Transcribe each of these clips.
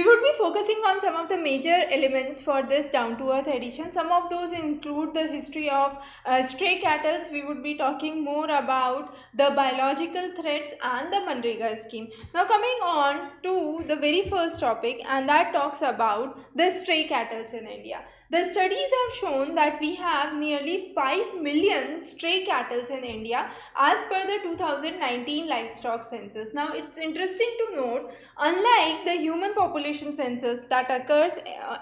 We would be focusing on some of the major elements for this down to earth edition. Some of those include the history of stray cattle. We would be talking more about the biological threats and the Manrega scheme. Now coming on to the very first topic, and that talks about the stray cattle in India. The studies have shown that we have nearly 5 million stray cattle in India as per the 2019 livestock census. Now it's interesting to note, unlike the human population census that occurs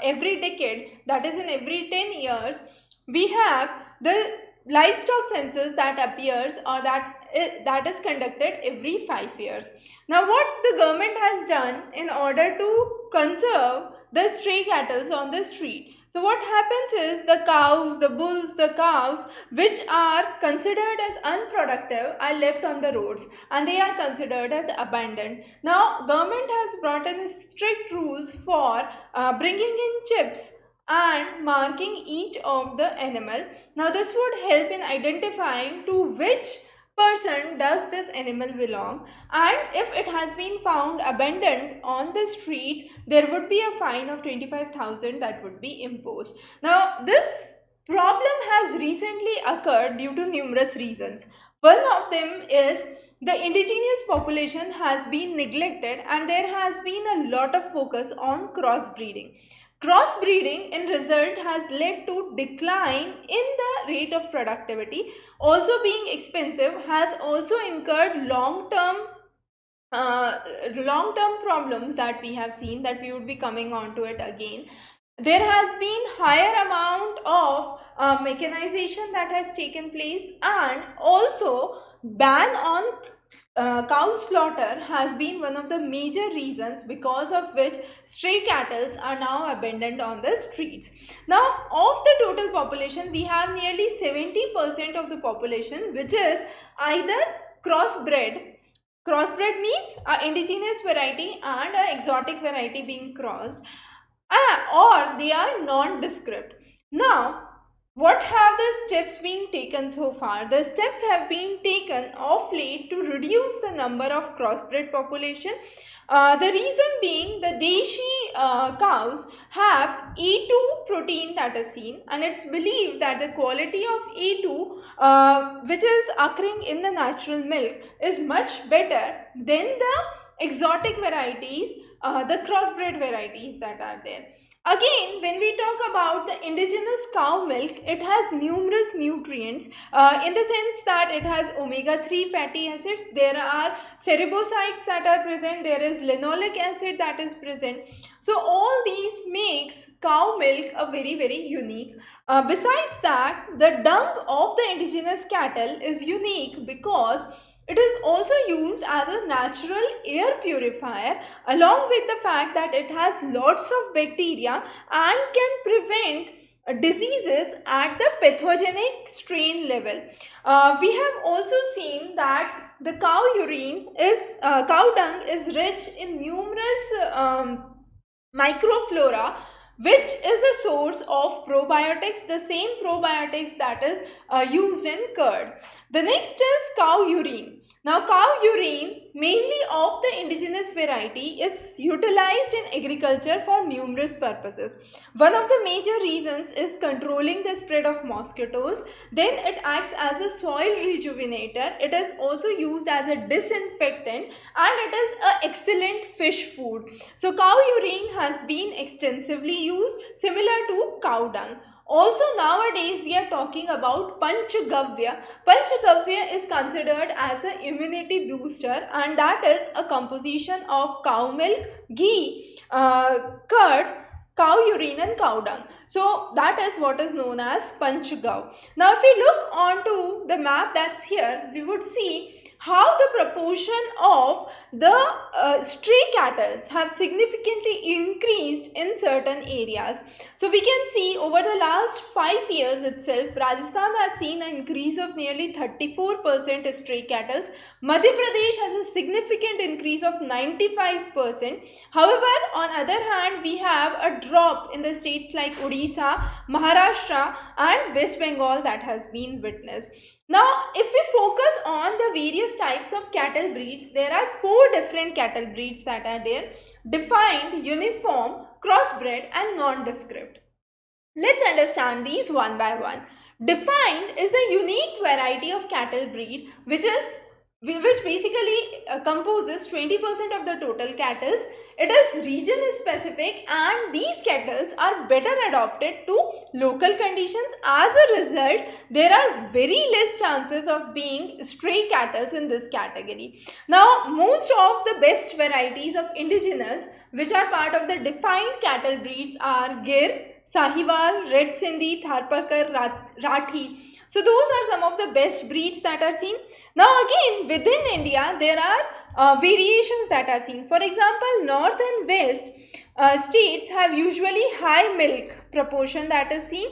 every decade, that is in every 10 years, we have the livestock census that appears or that is conducted every 5 years. Now what the government has done in order to conserve the stray cattle on the street. So what happens is the cows, the bulls, the calves which are considered as unproductive are left on the roads and they are considered as abandoned. Now government has brought in strict rules for bringing in chips and marking each of the animal. Now this would help in identifying to which person does this animal belong, and if it has been found abandoned on the streets, there would be a fine of 25,000 that would be imposed. Now this problem has recently occurred due to numerous reasons. One of them is the indigenous population has been neglected and there has been a lot of focus on crossbreeding. Crossbreeding in result has led to decline in the rate of productivity. Also being expensive has also incurred long-term problems that we have seen, that we would be coming on to it again. There has been higher amount of mechanization that has taken place, and also ban on cow slaughter has been one of the major reasons because of which stray cattle are now abandoned on the streets. Now of the total population, we have nearly 70% of the population which is either crossbred. Crossbred means an indigenous variety and an exotic variety being crossed, or they are nondescript. Now what have the steps been taken so far? The steps have been taken of late to reduce the number of crossbred population. The reason being, the Deshi cows have A2 protein that is seen, and it's believed that the quality of A2 which is occurring in the natural milk is much better than the exotic varieties, the crossbred varieties that are there. Again, when we talk about the indigenous cow milk, it has numerous nutrients in the sense that it has omega-3 fatty acids, there are cerebosides that are present, there is linoleic acid that is present. So all these makes cow milk a very unique. Besides that, the dung of the indigenous cattle is unique because it is also used as a natural air purifier, along with the fact that it has lots of bacteria and can prevent diseases at the pathogenic strain level. We have also seen that the cow dung is rich in numerous microflora, which is a source of probiotics, the same probiotics that is used in curd. The next is cow urine. Now cow urine, mainly of the indigenous variety, is utilized in agriculture for numerous purposes. One of the major reasons is controlling the spread of mosquitoes. Then it acts as a soil rejuvenator. It is also used as a disinfectant, and it is an excellent fish food. So cow urine has been extensively used, similar to cow dung. Also nowadays we are talking about Panchagavya. Panchagavya is considered as an immunity booster, and that is a composition of cow milk, ghee, curd, cow urine and cow dung. So that is what is known as Panchagav. Now if we look onto the map that's here, we would see how the proportion of the stray cattle have significantly increased in certain areas. So we can see over the last 5 years itself, Rajasthan has seen an increase of nearly 34% stray cattle. Madhya Pradesh has a significant increase of 95%. However, on other hand, we have a drop in the states like Odisha, Maharashtra and West Bengal that has been witnessed. Now, if we focus on the various types of cattle breeds, there are 4 different cattle breeds that are there: defined, uniform, crossbred and nondescript. Let's understand these one by one. Defined is a unique variety of cattle breed which basically composes 20% of the total cattle. It is region specific and these cattle are better adapted to local conditions. As a result, there are very less chances of being stray cattle in this category. Now, most of the best varieties of indigenous which are part of the defined cattle breeds are Gir, Sahiwal, Red Sindhi, Tharparkar, Rathi. So those are some of the best breeds that are seen. Now again, within India, there are variations that are seen. For example, north and west states have usually high milk proportion that is seen.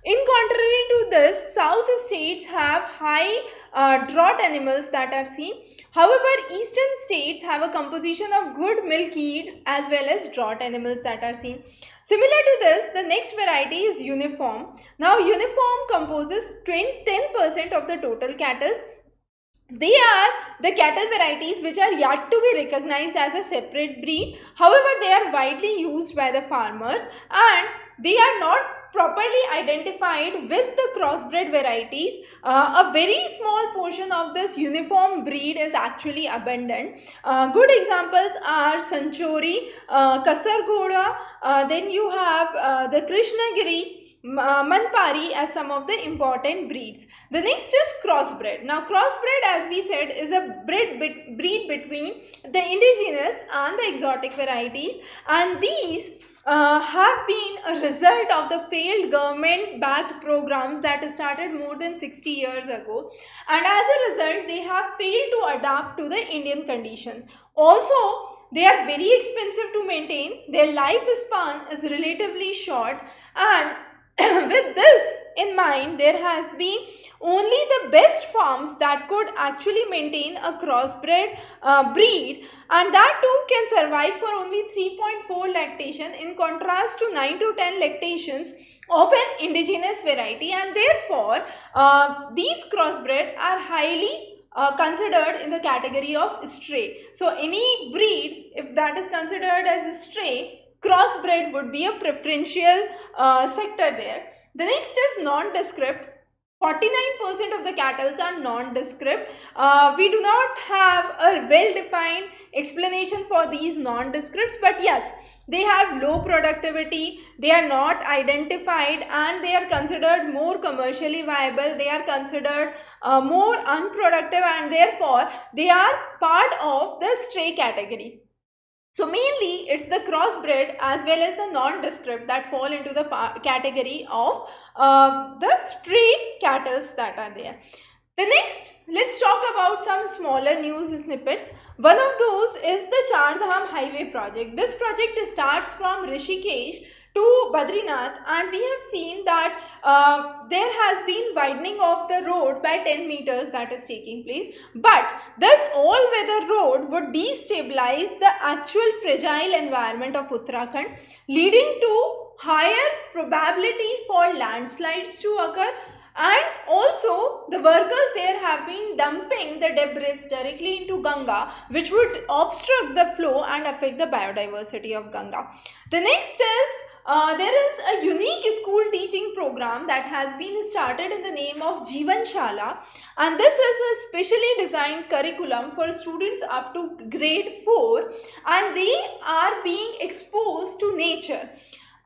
In contrary to this, south states have high draught animals that are seen. However, eastern states have a composition of good milk yield as well as draught animals that are seen. Similar to this, the next variety is uniform. Now, uniform composes 10% of the total cattle. They are the cattle varieties which are yet to be recognized as a separate breed. However, they are widely used by the farmers and they are not properly identified with the crossbred varieties. A very small portion of this uniform breed is actually abundant. Good examples are Sanchori, Kasargoda, then you have the Krishnagiri, Manpari as some of the important breeds. The next is crossbred. Now, crossbred, as we said, is a breed between the indigenous and the exotic varieties, and these have been a result of the failed government-backed programs that started more than 60 years ago, and as a result, they have failed to adapt to the Indian conditions. Also, they are very expensive to maintain, their lifespan is relatively short, and with this in mind, there has been only the best farms that could actually maintain a crossbred breed, and that too can survive for only 3.4 lactation in contrast to 9 to 10 lactations of an indigenous variety, and therefore these crossbred are highly considered in the category of stray. So any breed, if that is considered as a stray, crossbred would be a preferential sector there. The next is nondescript. 49% of the cattle are nondescript. We do not have a well-defined explanation for these nondescripts, but yes, they have low productivity, they are not identified, and they are considered more commercially viable, they are considered more unproductive, and therefore they are part of the stray category. So mainly it's the crossbred as well as the nondescript that fall into the category of the stray cattle that are there. The next, let's talk about some smaller news snippets. One of those is the Char Dham Highway project. This project starts from Rishikesh to Badrinath, and we have seen that there has been widening of the road by 10 meters that is taking place, but this all-weather road would destabilize the actual fragile environment of Uttarakhand, leading to higher probability for landslides to occur, and also the workers there have been dumping the debris directly into Ganga, which would obstruct the flow and affect the biodiversity of Ganga. The next is there is a unique school teaching program that has been started in the name of Jeevan Shala, and this is a specially designed curriculum for students up to grade 4, and they are being exposed to nature,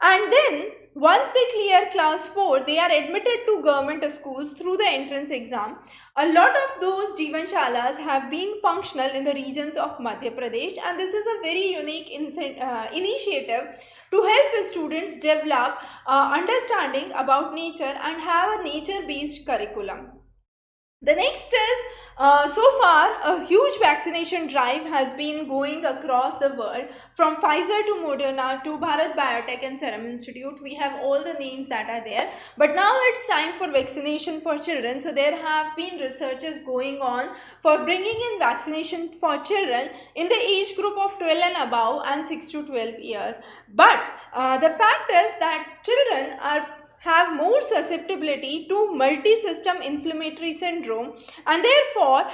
and then once they clear class 4, they are admitted to government schools through the entrance exam. A lot of those Jeevan Shalas have been functional in the regions of Madhya Pradesh, and this is a very unique initiative to help students develop understanding about nature and have a nature-based curriculum. The next is, so far a huge vaccination drive has been going across the world, from Pfizer to Moderna to Bharat Biotech and Serum Institute. We have all the names that are there, but now it's time for vaccination for children. So there have been researches going on for bringing in vaccination for children in the age group of 12 and above and 6 to 12 years. But the fact is that children are have more susceptibility to multi-system inflammatory syndrome, and therefore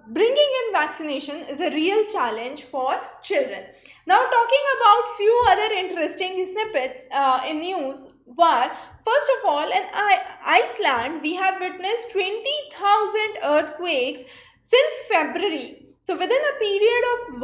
bringing in vaccination is a real challenge for children. Now, talking about few other interesting snippets in news were, first of all, in Iceland, we have witnessed 20,000 earthquakes since February. So within a period of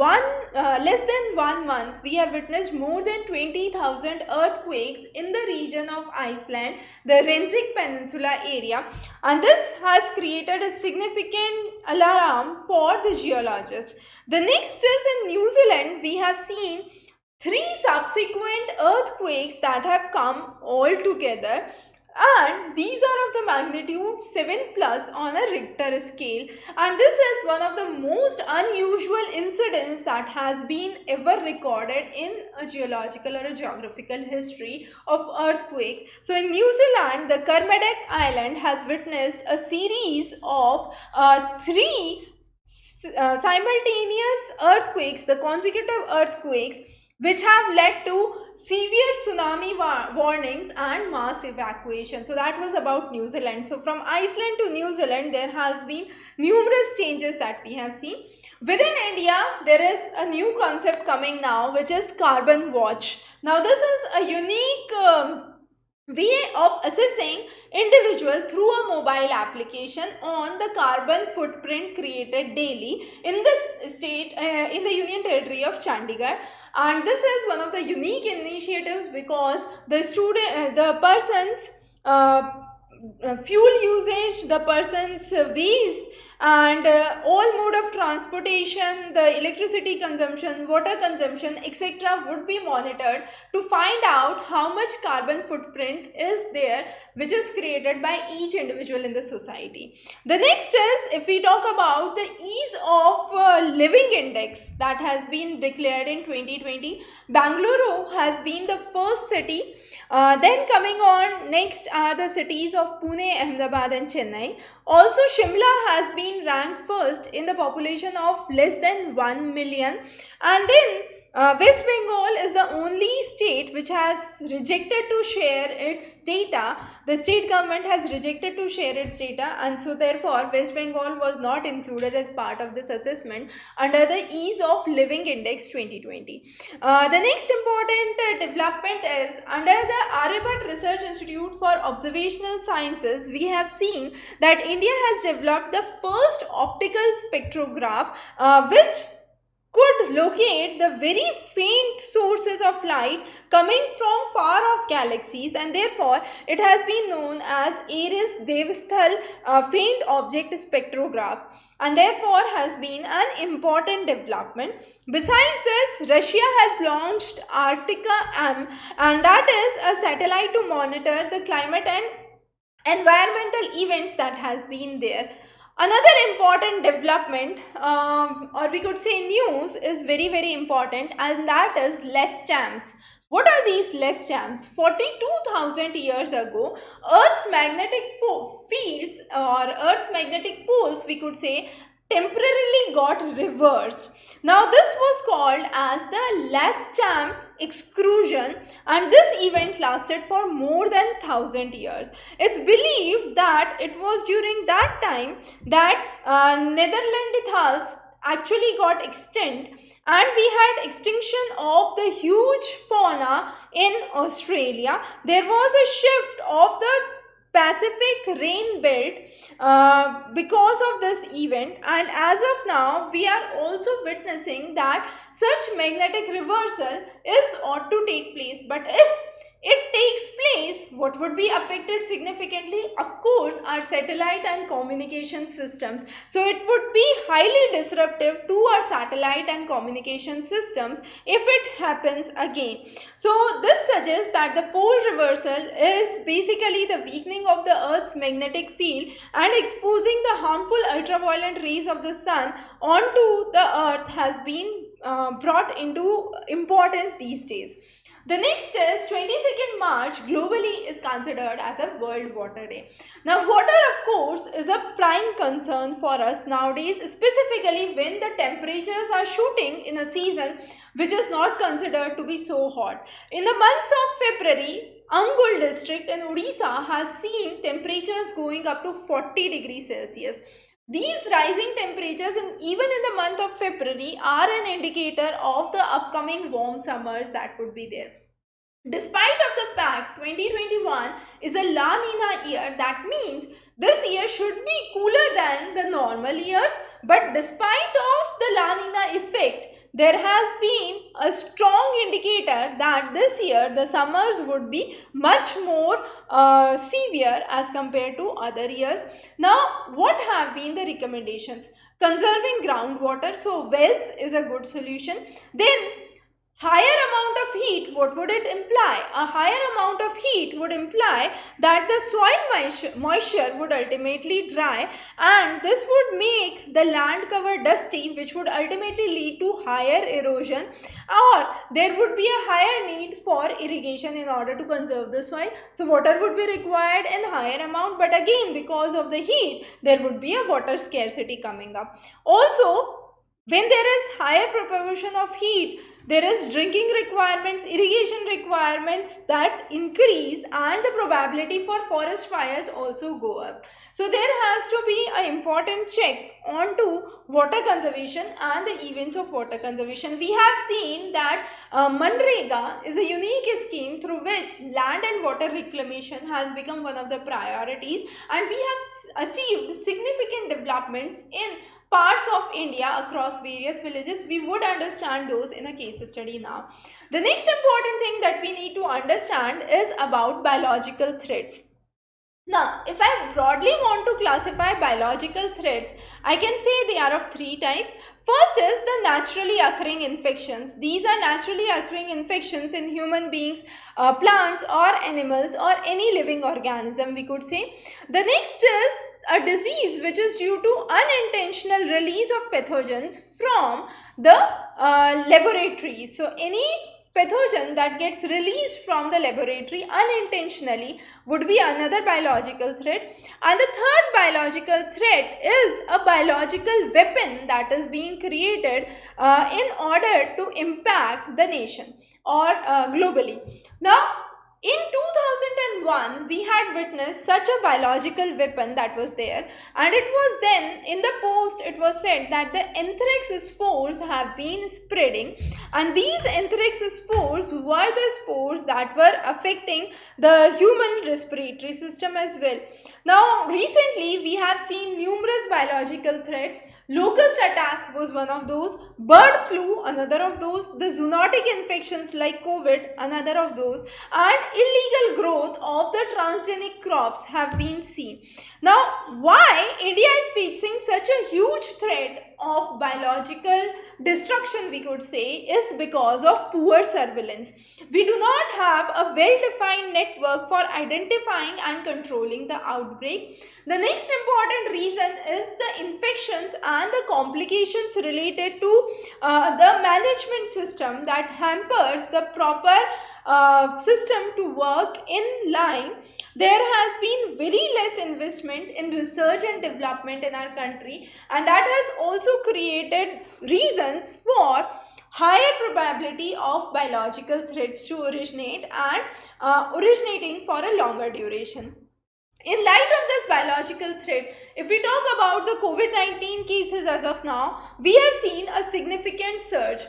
less than 1 month, we have witnessed more than 20,000 earthquakes in the region of Iceland, the Reykjavik Peninsula area, and this has created a significant alarm for the geologists. The next is in New Zealand. We have seen 3 subsequent earthquakes that have come all together, and these are of the magnitude 7 plus on a Richter scale, and this is one of the most unusual incidents that has been ever recorded in a geological or a geographical history of earthquakes. So in New Zealand, the Kermadec Island has witnessed a series of 3 simultaneous earthquakes, the consecutive earthquakes, which have led to severe tsunami warnings and mass evacuation. So that was about New Zealand. So from Iceland to New Zealand, there has been numerous changes that we have seen. Within India, there is a new concept coming now, which is Carbon Watch. Now this is a unique way of assessing individual through a mobile application on the carbon footprint created daily in this state, in the Union Territory of Chandigarh. And this is one of the unique initiatives because the person's fuel usage, the person's waste, and all mode of transportation, the electricity consumption, water consumption, etc. would be monitored to find out how much carbon footprint is there, which is created by each individual in the society. The next is, if we talk about the ease of living index that has been declared in 2020, Bangalore has been the first city. Then coming on next are the cities of Pune, Ahmedabad and Chennai. Also, Shimla has been ranked first in the population of less than 1 million. And then West Bengal is the only state which has rejected to share its data. The state government has rejected to share its data, and so therefore West Bengal was not included as part of this assessment under the Ease of Living Index 2020. The next important development is under the Aryabhat Research Institute for Observational Sciences. We have seen that India has developed the first optical spectrograph which could locate the very faint sources of light coming from far off galaxies, and therefore it has been known as Aries Devasthal faint object spectrograph, and therefore has been an important development. Besides this, Russia has launched Arctica-M, and that is a satellite to monitor the climate and environmental events that has been there. Another important development, or we could say news, is very important, and that is less champs. What are these less champs? 42,000 years ago, Earth's magnetic fields or Earth's magnetic poles, we could say, temporarily got reversed. Now this was called as the Last-Champ excursion, and this event lasted for more than 1,000 years. It's believed that it was during that time that Neanderthals actually got extinct, and we had extinction of the huge fauna in Australia. There was a shift of the Pacific rain belt because of this event, and as of now we are also witnessing that such magnetic reversal is ought to take place. But if it takes place, what would be affected significantly? Of course, our satellite and communication systems. So it would be highly disruptive to our satellite and communication systems if it happens again. So this suggests that the pole reversal is basically the weakening of the Earth's magnetic field and exposing the harmful ultraviolet rays of the sun onto the Earth has been brought into importance these days. The next is 22nd March globally is considered as a World Water Day. Now water of course is a prime concern for us nowadays, specifically when the temperatures are shooting in a season which is not considered to be so hot. In the months of February, Angul district in Odisha has seen temperatures going up to 40 degrees Celsius. These rising temperatures even in the month of February are an indicator of the upcoming warm summers that would be there. Despite of the fact 2021 is a La Nina year, that means this year should be cooler than the normal years, but despite of the La Nina effect, there has been a strong indicator that this year the summers would be much more severe as compared to other years. Now, what have been the recommendations? Conserving groundwater, so wells is a good solution. Then higher amount of heat, what would it imply? A higher amount of heat would imply that the soil moisture would ultimately dry, and this would make the land cover dusty, which would ultimately lead to higher erosion, or there would be a higher need for irrigation in order to conserve the soil. So water would be required in higher amount, but again because of the heat there would be a water scarcity coming up. Also, when there is higher proportion of heat, there is drinking requirements, irrigation requirements that increase, and the probability for forest fires also go up. So there has to be an important check onto water conservation and the events of water conservation. We have seen that Manrega is a unique scheme through which land and water reclamation has become one of the priorities, and we have achieved significant developments in parts of India across various villages. We would understand those in a case study now. The next important thing that we need to understand is about biological threats. Now, if I broadly want to classify biological threats, I can say they are of three types. First is the naturally occurring infections. These are naturally occurring infections in human beings, plants or animals or any living organism, we could say. The next is a disease which is due to unintentional release of pathogens from the laboratory. So any pathogen that gets released from the laboratory unintentionally would be another biological threat. And the third biological threat is a biological weapon that is being created in order to impact the nation or globally. Now, in 2001, we had witnessed such a biological weapon that was there, and it was then in the post it was said that the anthrax spores have been spreading, and these anthrax spores were the spores that were affecting the human respiratory system as well. Now, recently we have seen numerous biological threats. Locust attack was one of those, bird flu another of those, the zoonotic infections like COVID another of those, and illegal growth of the transgenic crops have been seen. Now, why India is facing such a huge threat of biological destruction, we could say, is because of poor surveillance. We do not have a well-defined network for identifying and controlling the outbreak. The next important reason is the infections and the complications related to the management system that hampers the proper system to work in line. There has been very less investment in research and development in our country, and that has also created reasons for higher probability of biological threats to originate and originating for a longer duration. In light of this biological threat, if we talk about the COVID-19 cases as of now, we have seen a significant surge.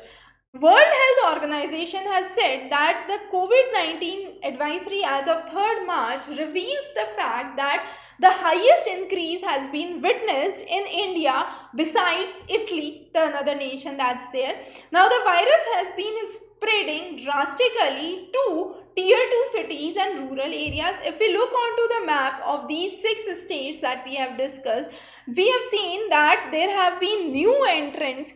World Health Organization has said that the COVID-19 advisory as of 3rd March reveals the fact that the highest increase has been witnessed in India besides Italy, the another nation that's there. Now the virus has been spreading drastically to tier 2 cities and rural areas. If we look onto the map of these 6 states that we have discussed, we have seen that there have been new entrants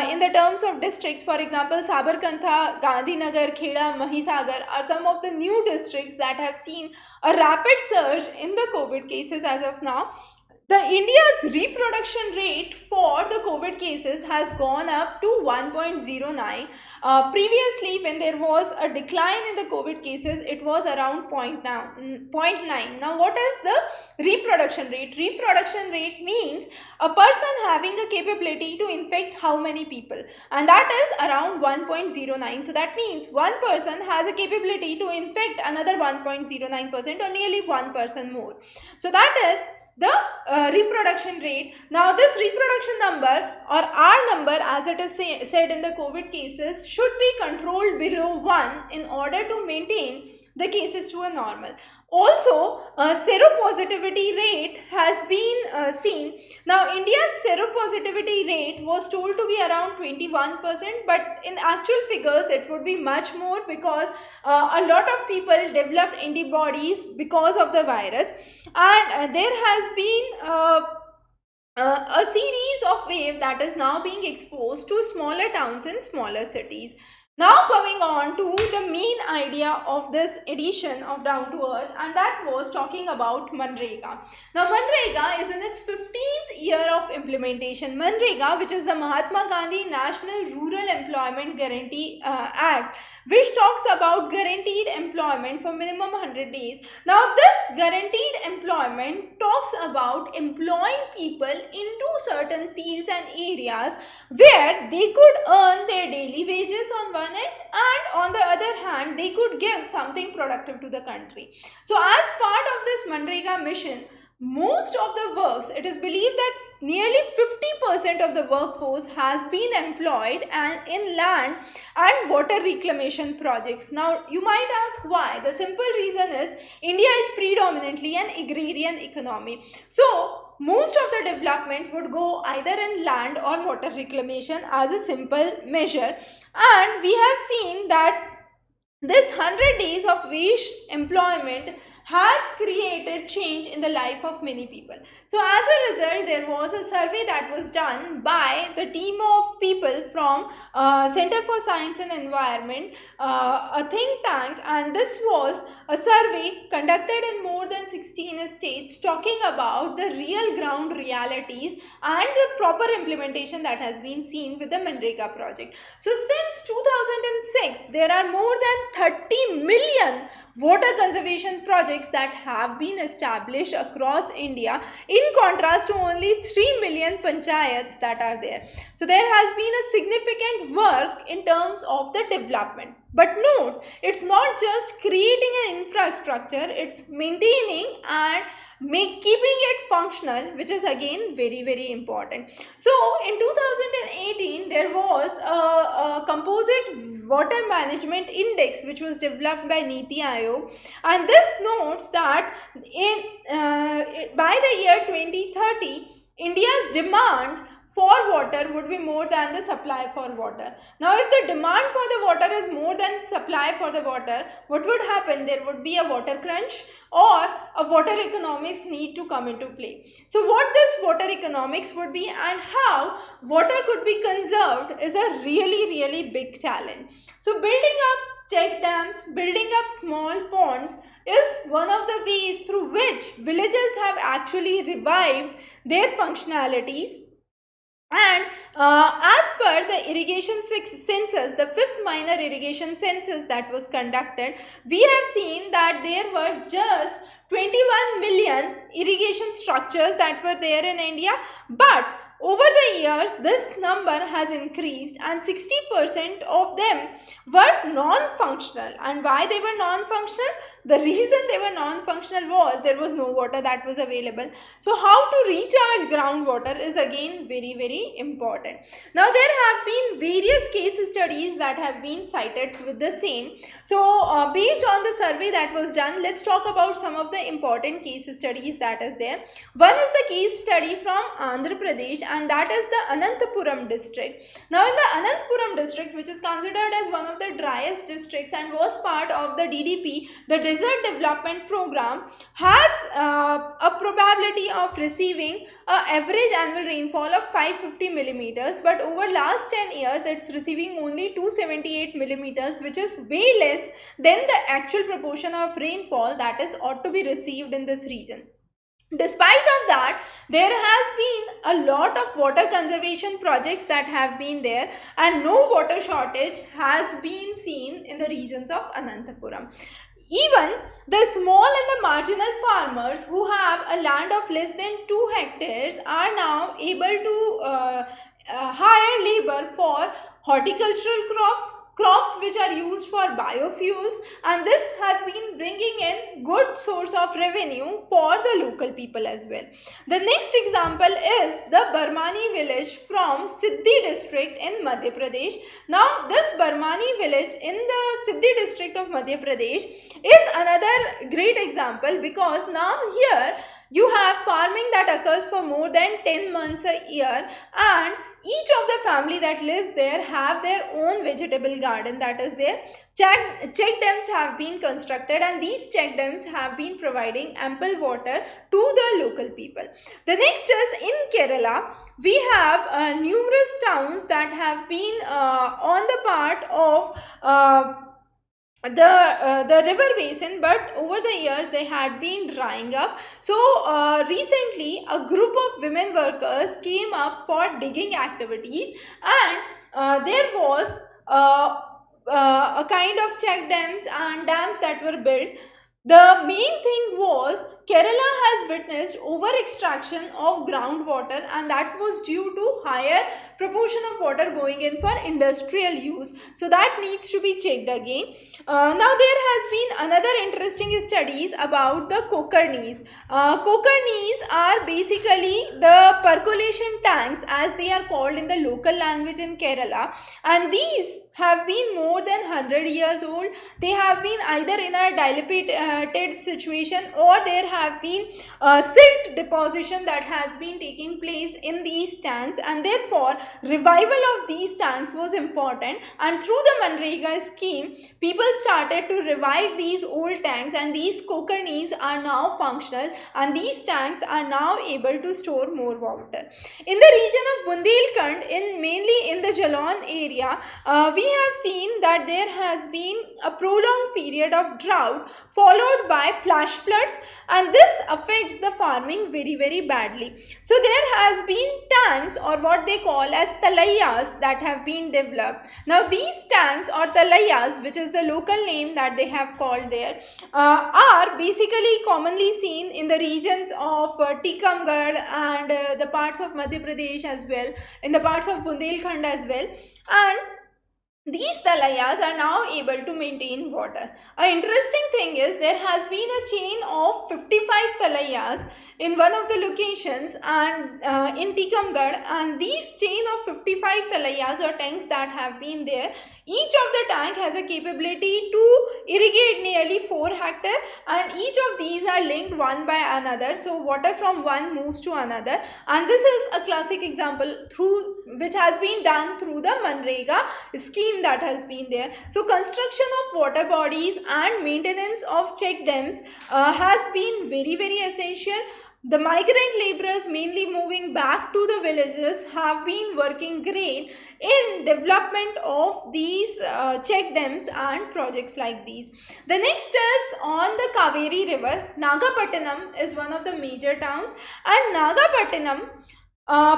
in the terms of districts. For example, Sabarkantha, Gandhinagar, Kheda, Mahisagar are some of the new districts that have seen a rapid surge in the COVID cases as of now. the India's reproduction rate for the COVID cases has gone up to 1.09. Previously, when there was a decline in the COVID cases, it was around 0.9. Now, what is the reproduction rate? Reproduction rate means a person having a capability to infect how many people, and that is around 1.09. So that means one person has a capability to infect another 1.09% or nearly 1% more. So that is the reproduction rate. Now this reproduction number or R number, as it is said in the COVID cases, should be controlled below 1 in order to maintain the cases to a normal. Also, seropositivity rate has been seen. Now, India's seropositivity rate was told to be around 21%, but in actual figures, it would be much more, because a lot of people developed antibodies because of the virus, and there has been a series of wave that is now being exposed to smaller towns and smaller cities. Now coming on to the main idea of this edition of Down to Earth, and that was talking about Manrega. Now Manrega is in its 15th year of implementation. Manrega, which is the Mahatma Gandhi National Rural Employment Guarantee Act, which talks about guaranteed employment for minimum 100 days. Now this guaranteed employment talks about employing people into certain fields and areas where they could earn their daily wages on one end, and on the other hand they could give something productive to the country. So as part of this Manrega mission, most of the works, it is believed that nearly 50% of the workforce has been employed and in land and water reclamation projects. Now you might ask why. The simple reason is India is predominantly an agrarian economy. So most of the development would go either in land or water reclamation as a simple measure, and we have seen that this 100 days of wage employment has created change in the life of many people. So as a result, there was a survey that was done by the team of people from Center for Science and Environment, a think tank, and this was a survey conducted in more than 16 states talking about the real ground realities and the proper implementation that has been seen with the Manrega project. So since 2006, there are more than 30 million water conservation projects that have been established across India, in contrast to only 3 million panchayats that are there. So there has been a significant work in terms of the development. But note, it's not just creating an infrastructure, it's maintaining and keeping it functional, which is again very, very important. So in 2018, there was a composite water management index which was developed by Niti Aayog, and this notes that by the year 2030, India's demand for water would be more than the supply for water. Now if the demand for the water is more than supply for the water, what would happen? There would be a water crunch, or a water economics need to come into play. So what this water economics would be and how water could be conserved is a really, really big challenge. So building up check dams, building up small ponds is one of the ways through which villages have actually revived their functionalities. And as per the irrigation census, the 5th minor irrigation census that was conducted, we have seen that there were just 21 million irrigation structures that were there in India, but over the years this number has increased and 60% of them were non-functional. And why they were non-functional? The reason they were non-functional was there was no water that was available. So how to recharge groundwater is again very, very important. Now there have been various case studies that have been cited with the same. So based on the survey that was done, let's talk about some of the important case studies that is there. One is the case study from Andhra Pradesh, and that is the Anantapuram district. Now in the Anantapuram district, which is considered as one of the driest districts and was part of the DDP, the Desert Development Program, has a probability of receiving an average annual rainfall of 550 millimeters, but over last 10 years it's receiving only 278 millimeters, which is way less than the actual proportion of rainfall that is ought to be received in this region. Despite of that, there has been a lot of water conservation projects that have been there, and no water shortage has been seen in the regions of Anantapuram. Even the small and the marginal farmers who have a land of less than 2 hectares are now able to hire labor for horticultural crops, crops which are used for biofuels, and this has been bringing in good source of revenue for the local people as well. The next example is the Barmani village from Siddhi district in Madhya Pradesh. Now this Barmani village in the Siddhi district of Madhya Pradesh is another great example, because now here you have farming that occurs for more than 10 months a year, and each of the family that lives there have their own vegetable garden that is there. Check dams have been constructed, and these check dams have been providing ample water to the local people. The next is in Kerala. We have numerous towns that have been on the part of the river basin, but over the years they had been drying up. So recently a group of women workers came up for digging activities, and there was a kind of check dams and dams that were built. The main thing was Kerala has witnessed over extraction of groundwater, and that was due to higher proportion of water going in for industrial use. So that needs to be checked again. Now there has been another interesting studies about the Kokarnis. Kokarnis are basically the percolation tanks, as they are called in the local language in Kerala, and these have been more than 100 years old. They have been either in a dilapidated situation, or there have been silt deposition that has been taking place in these tanks, and therefore revival of these tanks was important. And through the Manrega scheme, people started to revive these old tanks, and these Kokarnis are now functional, and these tanks are now able to store more water. In the region of Bundelkhand, mainly in the Jalon area, we have seen that there has been a prolonged period of drought followed by flash floods, and this affects the farming very badly. So there has been tanks, or what they call as talayas, that have been developed. Now these tanks or talayas, which is the local name that they have called there, are basically commonly seen in the regions of Tikamgarh and the parts of Madhya Pradesh as well, in the parts of Bundelkhand as well, and these talayas are now able to maintain water. An interesting thing is there has been a chain of 55 talayas in one of the locations, and in Tikamgarh, and these chain of 55 talayas or tanks that have been there, each of the tank has a capability to irrigate nearly 4 hectare, and each of these are linked one by another, so water from one moves to another. And this is a classic example which has been done through the Manrega scheme that has been there. So construction of water bodies and maintenance of check dams has been very essential. The migrant laborers, mainly moving back to the villages, have been working great in development of these check dams and projects like these. The next is on the Kaveri river. Nagapattinam is one of the major towns, and Nagapattinam,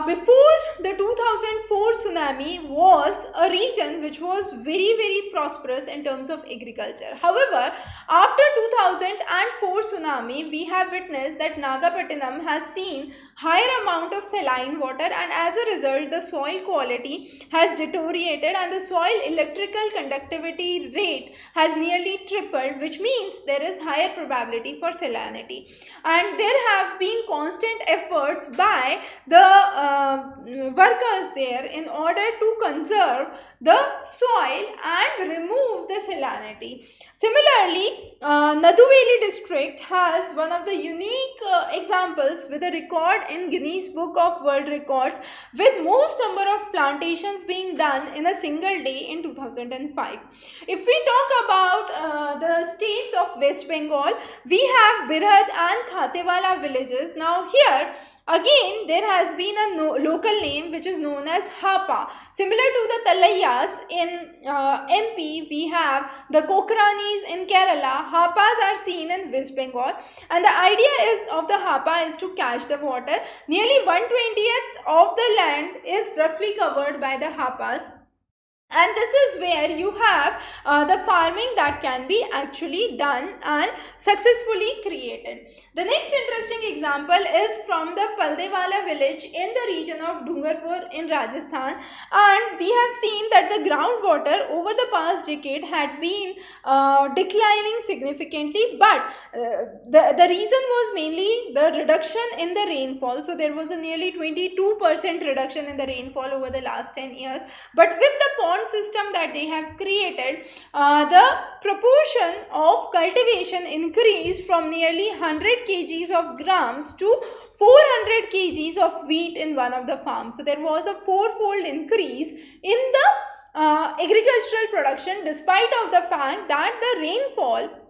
before the 2004 tsunami, was a region which was very prosperous in terms of agriculture. However, after 2004 tsunami, we have witnessed that Nagapattinam has seen higher amount of saline water, and as a result the soil quality has deteriorated, and the soil electrical conductivity rate has nearly tripled, which means there is higher probability for salinity. And there have been constant efforts by the workers there in order to conserve the soil and remove the salinity. Similarly, Naduveli district has one of the unique examples with a record in Guinness Book of World Records, with most number of plantations being done in a single day in 2005. If we talk about the states of West Bengal, we have Birhad and Khatewala villages. Now here Again, there has been a local name which is known as Hapa. Similar to the Talayas in MP, we have the Kokranis in Kerala. Hapas are seen in West Bengal, and the idea is of the Hapa is to catch the water. Nearly 1/20th of the land is roughly covered by the Hapas. And this is where you have the farming that can be actually done and successfully created. The next interesting example is from the Paldewala village in the region of Dungarpur in Rajasthan, and we have seen that the groundwater over the past decade had been declining significantly, but the reason was mainly the reduction in the rainfall. So there was a nearly 22% reduction in the rainfall over the last 10 years, but with the pond system that they have created, the proportion of cultivation increased from nearly 100 kgs of grams to 400 kgs of wheat in one of the farms. So there was a fourfold increase in the agricultural production, despite of the fact that the rainfall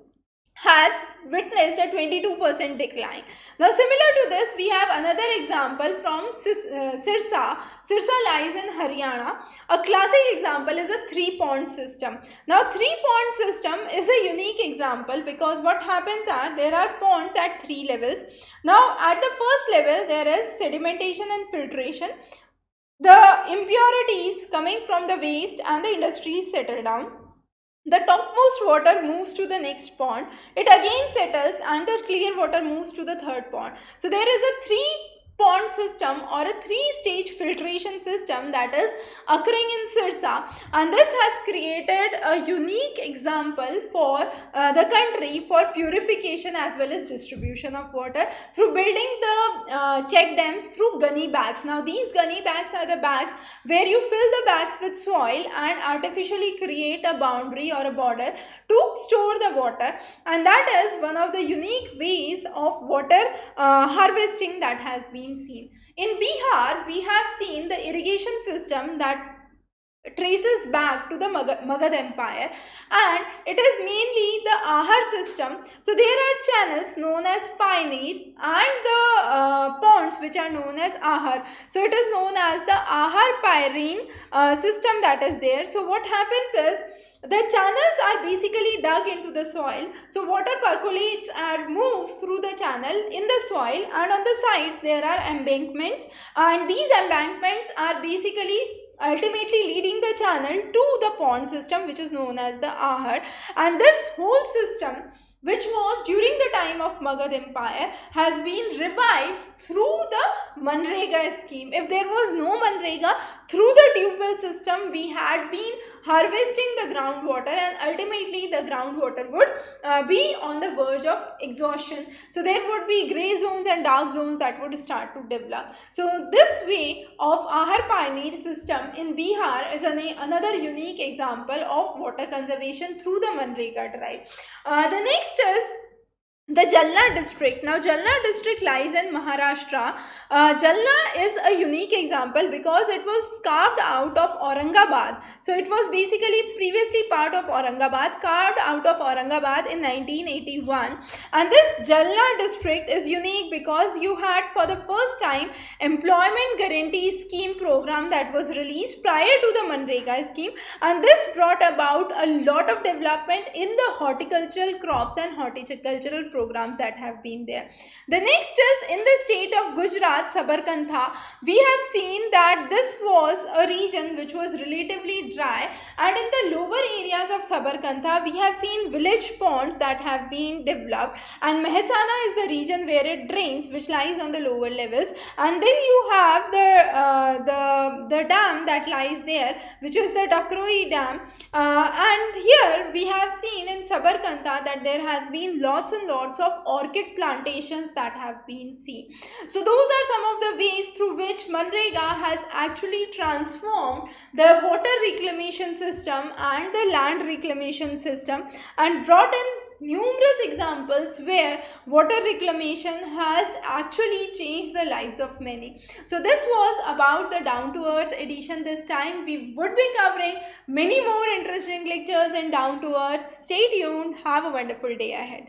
has witnessed a 22% decline. Now similar to this, we have another example from Sirsa. Sirsa lies in Haryana. A classic example is a three-pond system. Now three-pond system is a unique example because what happens are there are ponds at 3 levels. Now at the first level there is sedimentation and filtration. The impurities coming from the waste and the industries settle down. The topmost water moves to the next pond. It again settles and the clear water moves to the third pond. So there is a three-pond system or a three-stage filtration system that is occurring in Sirsa, and this has created a unique example for the country for purification as well as distribution of water through building the check dams through gunny bags. Now these gunny bags are the bags where you fill the bags with soil and artificially create a boundary or a border to store the water, and that is one of the unique ways of water harvesting that has been seen. In Bihar, we have seen the irrigation system that traces back to the Magad Empire, and it is mainly the Ahar system. So there are channels known as Pioneer and the ponds which are known as Ahar. So it is known as the Ahar Pioneer system that is there. So what happens is the channels are basically dug into the soil. So water percolates and moves through the channel in the soil, and on the sides there are embankments, and these embankments are basically ultimately leading the channel to the pond system which is known as the Ahar. And this whole system, which was during the time of Magad Empire, has been revived through the Manrega scheme. If there was no Manrega, through the tube well system we had been harvesting the groundwater, and ultimately the groundwater would be on the verge of exhaustion. So there would be grey zones and dark zones that would start to develop. So this way of Ahar Pioneer system in Bihar is another unique example of water conservation through the Manrega drive. The next is the Jalna district. Now Jalna district lies in Maharashtra. Jalna is a unique example because it was carved out of Aurangabad. So it was basically previously part of Aurangabad, carved out of Aurangabad in 1981. And this Jalna district is unique because you had for the first time employment guarantee scheme program that was released prior to the Manrega scheme, and this brought about a lot of development in the horticultural crops and horticultural programs that have been there. The next is in the state of Gujarat, Sabarkantha. We have seen that this was a region which was relatively dry, and in the lower areas of Sabarkantha we have seen village ponds that have been developed, and Mehsana is the region where it drains, which lies on the lower levels, and then you have the dam that lies there, which is the Dakroi Dam, and here we have seen in Sabarkantha that there has been lots and lots of orchid plantations that have been seen. So those are some of the ways through which Manrega has actually transformed the water reclamation system and the land reclamation system, and brought in numerous examples where water reclamation has actually changed the lives of many. So this was about the Down to Earth edition. This time we would be covering many more interesting lectures in Down to Earth. Stay tuned. Have a wonderful day ahead.